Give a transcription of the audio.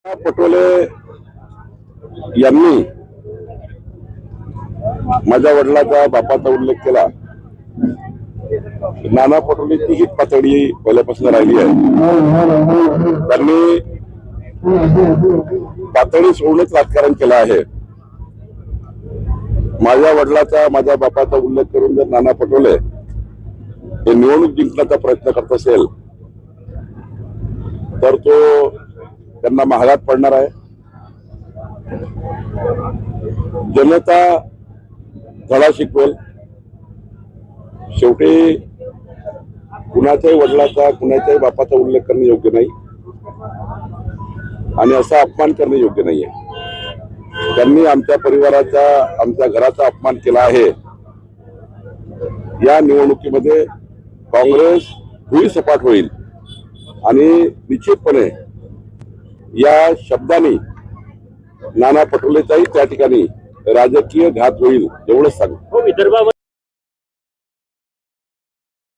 पटोले यांनी माझ्या वडिलांचा बापाचा उल्लेख केला। नाना पटोलेची ही पातळी पहिल्यापासून राहिली आहे। त्यांनी पातळी सोडूनच राजकारण केलं आहे। माझ्या वडिलांचा माझ्या बापाचा उल्लेख करून जर नाना पटोले हे निवडणूक जिंकण्याचा प्रयत्न करत असेल तर तो त्यांना महागात पडणार आहे। जनता धडा शिकवेल। शेवटी कुणाच्याही वडिलांचा कुणाच्याही बापाचा उल्लेख करणे योग्य नाही आणि असा अपमान करणे योग्य नाहीये। त्यांनी आमच्या परिवाराचा आमच्या घराचा अपमान केला आहे। या निवडणुकीमध्ये काँग्रेस भुईसपाट होईल आणि निश्चितपणे या शब्दांनी नाना पटोलेचाही त्या ठिकाणी राजकीय घात होईल एवढंच सांगतो।